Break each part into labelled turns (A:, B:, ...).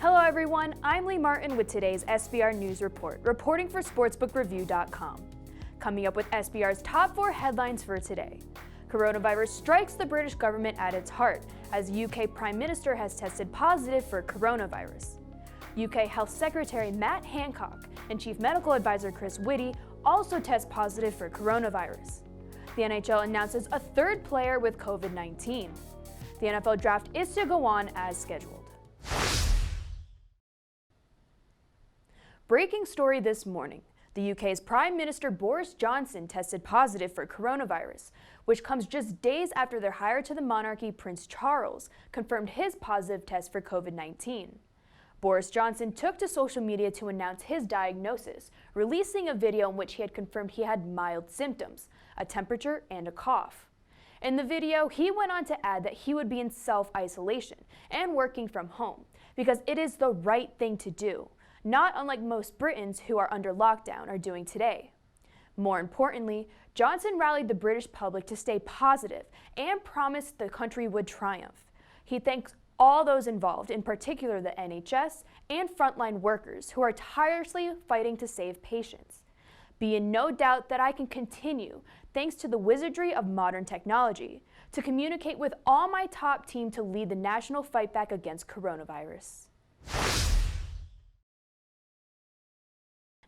A: Hello everyone, I'm Le Martin with today's SBR News Report, reporting for Sportsbookreview.com. Coming up with SBR's top 4 headlines for today. Coronavirus strikes the British government at its heart, as UK Prime Minister has tested positive for coronavirus. UK Health Secretary Matt Hancock and Chief Medical Advisor Chris Whitty also test positive for coronavirus. The NHL announces a third player with Covid-19. The NFL draft is to go on as scheduled. Breaking story this morning. The UK's Prime Minister Boris Johnson tested positive for coronavirus, which comes just days after their heir to the monarchy, Prince Charles, confirmed his positive test for COVID-19. Boris Johnson took to social media to announce his diagnosis, releasing a video in which he had confirmed he had mild symptoms, a temperature and a cough. In the video, he went on to add that he would be in self-isolation and working from home because it is the right thing to do, not unlike most Britons who are under lockdown are doing today. More importantly, Johnson rallied the British public to stay positive and promised the country would triumph. He thanks all those involved, in particular the NHS and frontline workers who are tirelessly fighting to save patients. Be in no doubt that I can continue, thanks to the wizardry of modern technology, to communicate with all my top team to lead the national fight back against coronavirus.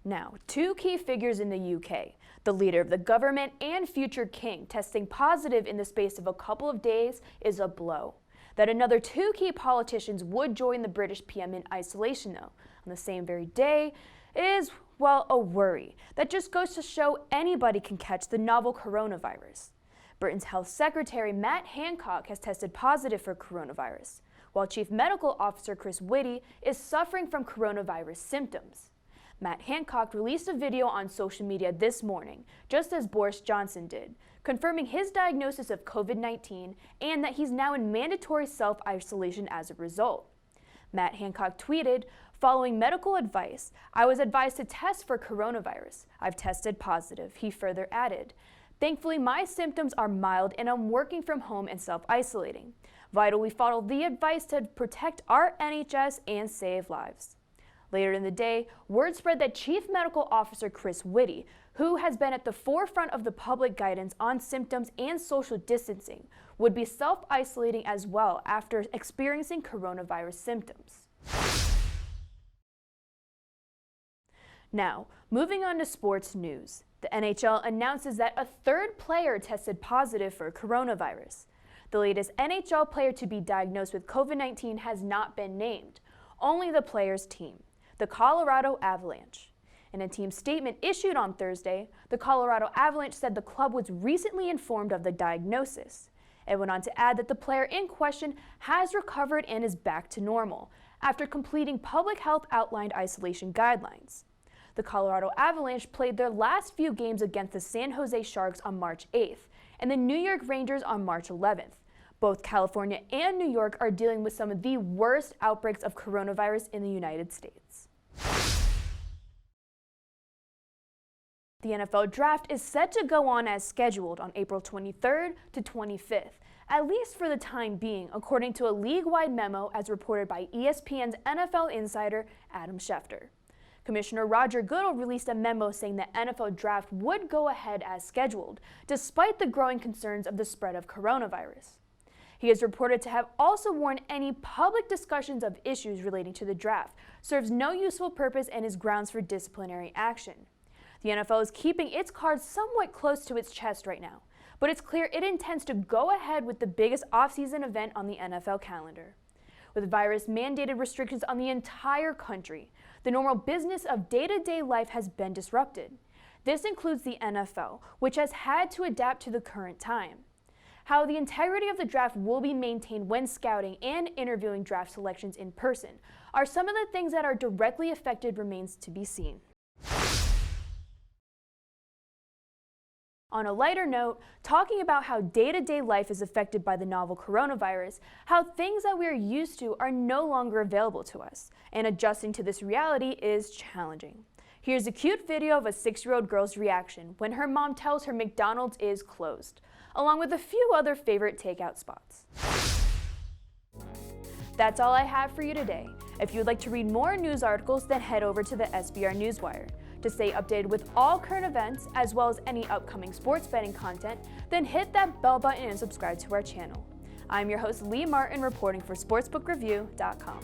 A: Now, 2 key figures in the UK, the leader of the government and future king, testing positive in the space of a couple of days is a blow. That another 2 key politicians would join the British PM in isolation, though, on the same very day, is, well, a worry. That just goes to show anybody can catch the novel coronavirus. Britain's Health Secretary Matt Hancock has tested positive for coronavirus, while Chief Medical Officer Chris Whitty is suffering from coronavirus symptoms. Matt Hancock released a video on social media this morning, just as Boris Johnson did, confirming his diagnosis of COVID-19 and that he's now in mandatory self-isolation as a result. Matt Hancock tweeted, "Following medical advice, I was advised to test for coronavirus. I've tested positive," he further added. "Thankfully, my symptoms are mild and I'm working from home and self-isolating. Vital we follow the advice to protect our NHS and save lives." Later in the day, word spread that Chief Medical Officer Chris Whitty, who has been at the forefront of the public guidance on symptoms and social distancing, would be self-isolating as well after experiencing coronavirus symptoms. Now, moving on to sports news. The NHL announces that a third player tested positive for coronavirus. The latest NHL player to be diagnosed with COVID-19 has not been named, only the player's team, the Colorado Avalanche. In a team statement issued on Thursday, the Colorado Avalanche said the club was recently informed of the diagnosis. It went on to add that the player in question has recovered and is back to normal after completing public health outlined isolation guidelines. The Colorado Avalanche played their last few games against the San Jose Sharks on March 8th and the New York Rangers on March 11th. Both California and New York are dealing with some of the worst outbreaks of coronavirus in the United States. The NFL draft is set to go on as scheduled on April 23rd to 25th, at least for the time being, according to a league-wide memo as reported by ESPN's NFL insider Adam Schefter. Commissioner Roger Goodell released a memo saying the NFL draft would go ahead as scheduled, despite the growing concerns of the spread of coronavirus. He is reported to have also warned any public discussions of issues relating to the draft serves no useful purpose and is grounds for disciplinary action. The NFL is keeping its cards somewhat close to its chest right now, but it's clear it intends to go ahead with the biggest off-season event on the NFL calendar. With virus-mandated restrictions on the entire country, the normal business of day-to-day life has been disrupted. This includes the NFL, which has had to adapt to the current time. How the integrity of the draft will be maintained when scouting and interviewing draft selections in person are some of the things that are directly affected remains to be seen. On a lighter note, talking about how day-to-day life is affected by the novel coronavirus, how things that we are used to are no longer available to us, and adjusting to this reality is challenging. Here's a cute video of a 6-year-old girl's reaction when her mom tells her McDonald's is closed, along with a few other favorite takeout spots. That's all I have for you today. If you'd like to read more news articles, then head over to the SBR Newswire. To stay updated with all current events, as well as any upcoming sports betting content, then hit that bell button and subscribe to our channel. I'm your host, Le Martin, reporting for SportsbookReview.com.